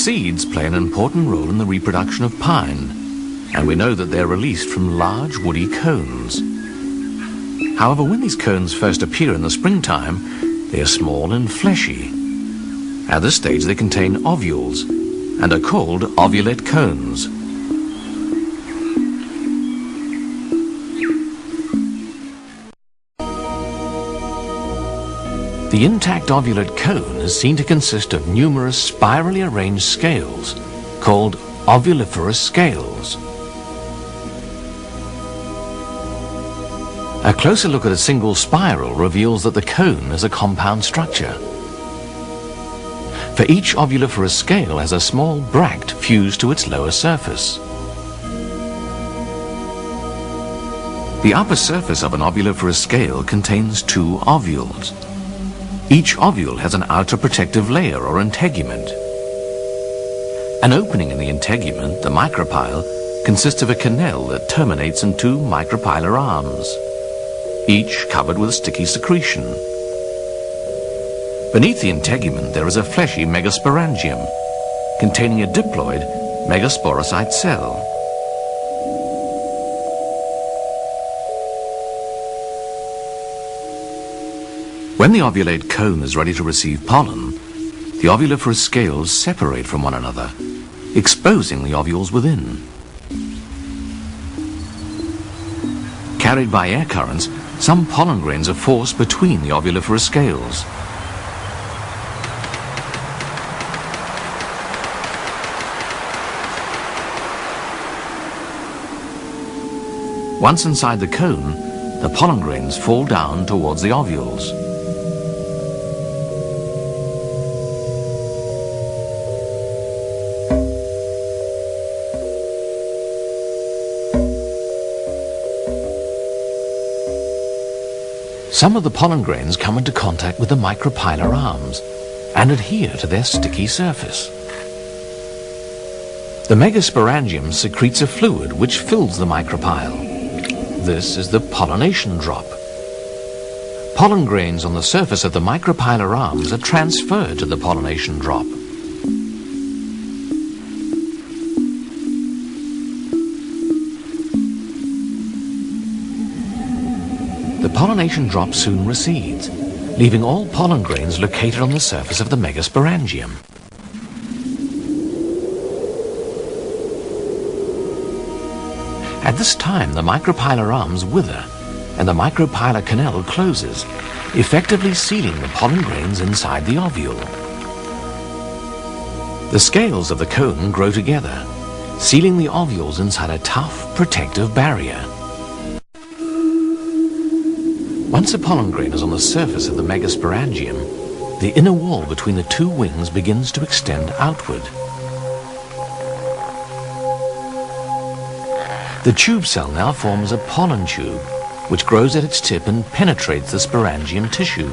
seeds play an important role in the reproduction of pine, and we know that they're released from large woody cones. However, when these cones first appear in the springtime, they are small and fleshy. At this stage they contain ovules and are called ovulate cones. The intact ovulate cone is seen to consist of numerous spirally arranged scales, called ovuliferous scales. A closer look at a single spiral reveals that the cone is a compound structure. For each ovuliferous scale has a small bract fused to its lower surface. The upper surface of an ovuliferous scale contains two ovules. Each ovule has an outer protective layer or integument. An opening in the integument, the micropyle, consists of a canal that terminates in two micropylar arms, each covered with sticky secretion. Beneath the integument there is a fleshy megasporangium containing a diploid megasporocyte cell. When the ovulate cone is ready to receive pollen, the ovuliferous scales separate from one another, exposing the ovules within. Carried by air currents, some pollen grains are forced between the ovuliferous scales. Once inside the cone, the pollen grains fall down towards the ovules. Some of the pollen grains come into contact with the micropylar arms and adhere to their sticky surface. The megasporangium secretes a fluid which fills the micropyle. This is the pollination drop. Pollen grains on the surface of the micropylar arms are transferred to the pollination drop. The pollination drop soon recedes, leaving all pollen grains located on the surface of the megasporangium. At this time, the micropylar arms wither and the micropylar canal closes, effectively sealing the pollen grains inside the ovule. The scales of the cone grow together, sealing the ovules inside a tough, protective barrier. Once a pollen grain is on the surface of the megasporangium, the inner wall between the two wings begins to extend outward. The tube cell now forms a pollen tube, which grows at its tip and penetrates the sporangium tissue.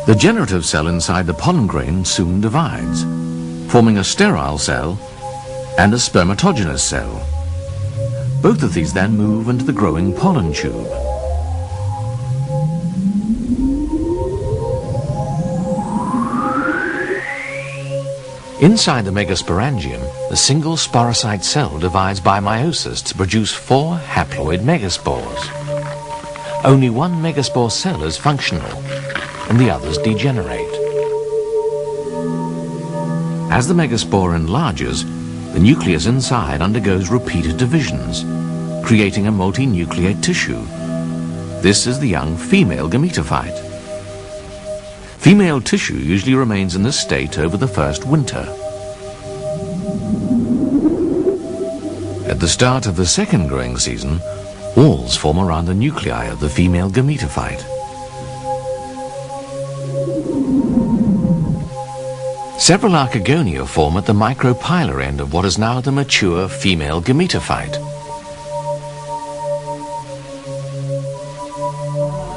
The generative cell inside the pollen grain soon divides, forming a sterile cell and a spermatogenous cell. Both of these then move into the growing pollen tube. Inside the megasporangium, the single sporocyte cell divides by meiosis to produce 4 haploid megaspores. Only one megaspore cell is functional, and the others degenerate. As the megaspore enlarges, the nucleus inside undergoes repeated divisions, creating a multinucleate tissue. This is the young female gametophyte. Female tissue usually remains in this state over the first winter. At the start of the second growing season, whorls form around the nuclei of the female gametophyte. Several archegonia form at the micropylar end of what is now the mature female gametophyte.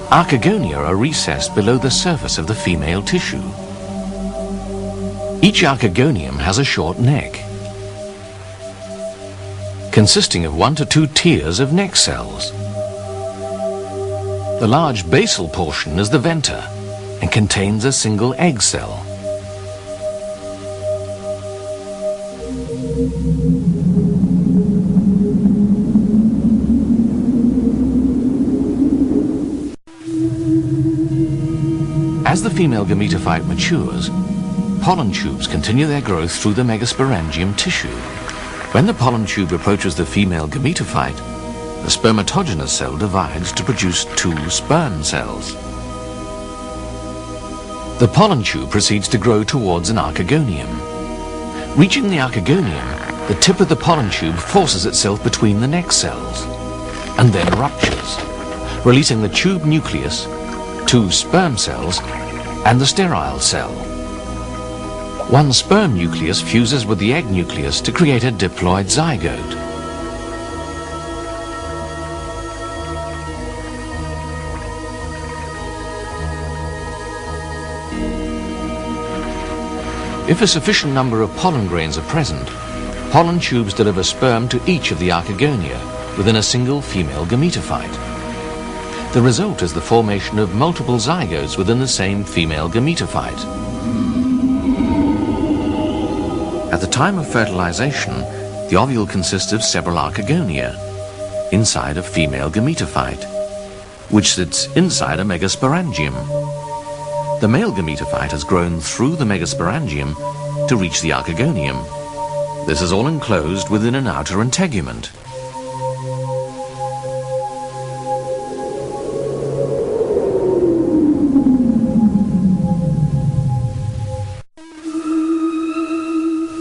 Archegonia are recessed below the surface of the female tissue. Each archegonium has a short neck. consisting of 1 to 2 tiers of neck cells. The large basal portion is the venter and contains a single egg cell. As the female gametophyte matures, pollen tubes continue their growth through the megasporangium tissue. When the pollen tube approaches the female gametophyte, the spermatogenous cell divides to produce 2 sperm cells. The pollen tube proceeds to grow towards an archegonium. Reaching the archegonium, the tip of the pollen tube forces itself between the neck cells and then ruptures, releasing the tube nucleus, 2 sperm cells, and the sterile cell. 1 sperm nucleus fuses with the egg nucleus to create a diploid zygote. If a sufficient number of pollen grains are present, pollen tubes deliver sperm to each of the archegonia within a single female gametophyte. The result is the formation of multiple zygotes within the same female gametophyte. At the time of fertilization, the ovule consists of several archegonia inside a female gametophyte, which sits inside a megasporangium. The male gametophyte has grown through the megasporangium to reach the archegonium. This is all enclosed within an outer integument.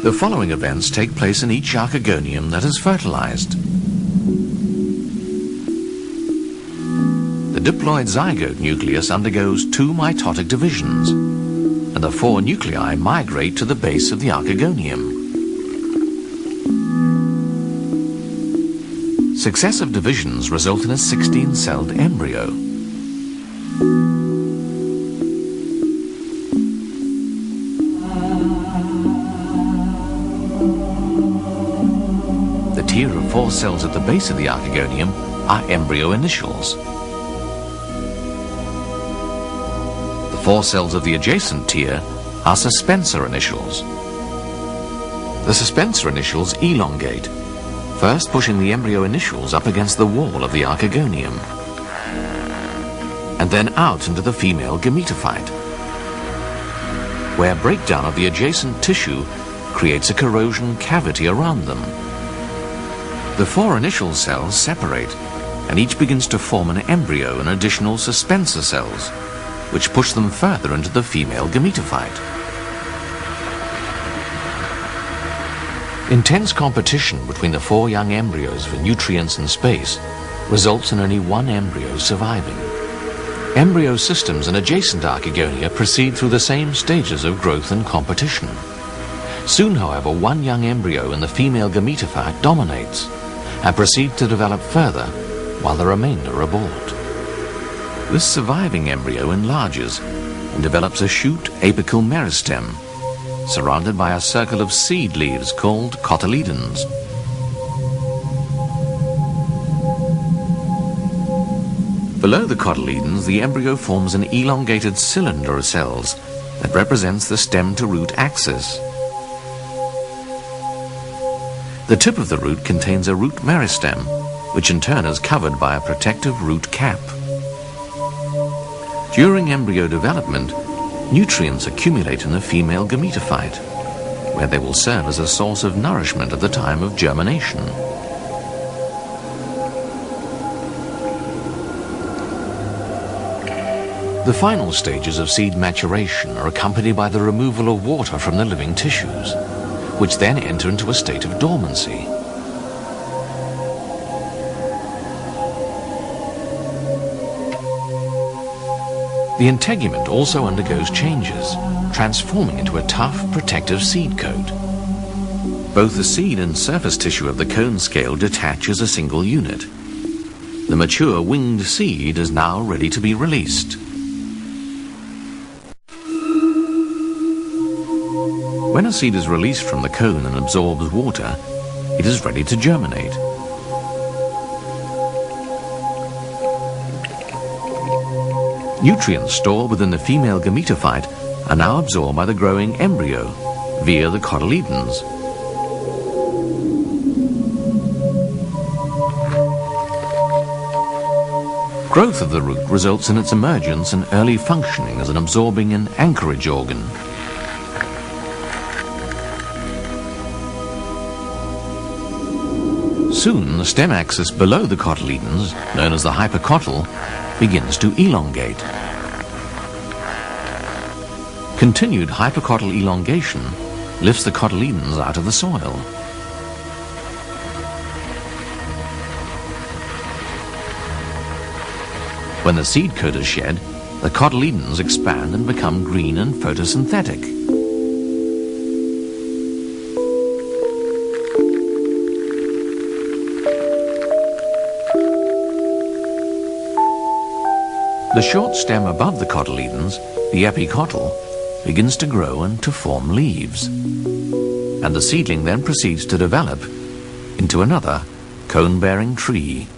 The following events take place in each archegonium that is fertilized. The diploid zygote nucleus undergoes 2 mitotic divisions, and the 4 nuclei migrate to the base of the archegonium. Successive divisions result in a 16-celled embryo. The tier of 4 cells at the base of the archegonium are embryo initials. The 4 cells of the adjacent tier are suspensor initials. The suspensor initials elongate, first pushing the embryo initials up against the wall of the archegonium, and then out into the female gametophyte, where breakdown of the adjacent tissue creates a corrosion cavity around them. The 4 initial cells separate, and each begins to form an embryo and additional suspensor cells, which push them further into the female gametophyte. Intense competition between the 4 young embryos for nutrients and space results in only 1 embryo surviving. Embryo systems and adjacent archegonia proceed through the same stages of growth and competition. Soon, however, 1 young embryo in the female gametophyte dominates and proceeds to develop further while the remainder abort. This surviving embryo enlarges and develops a shoot apical meristem, surrounded by a circle of seed leaves called cotyledons. Below the cotyledons, the embryo forms an elongated cylinder of cells that represents the stem-to-root axis. The tip of the root contains a root meristem, which in turn is covered by a protective root cap. During embryo development, nutrients accumulate in the female gametophyte, where they will serve as a source of nourishment at the time of germination. The final stages of seed maturation are accompanied by the removal of water from the living tissues, which then enter into a state of dormancy. The integument also undergoes changes, transforming into a tough, protective seed coat. Both the seed and surface tissue of the cone scale detach as a single unit. The mature winged seed is now ready to be released. When a seed is released from the cone and absorbs water, it is ready to germinate. Nutrients stored within the female gametophyte are now absorbed by the growing embryo via the cotyledons. Growth of the root results in its emergence and early functioning as an absorbing and anchorage organ. Soon, the stem axis below the cotyledons, known as the hypocotyl, begins to elongate. Continued hypocotyl elongation lifts the cotyledons out of the soil. When the seed coat is shed, the cotyledons expand and become green and photosynthetic. The short stem above the cotyledons, the epicotyl, begins to grow and to form leaves. And the seedling then proceeds to develop into another cone-bearing tree.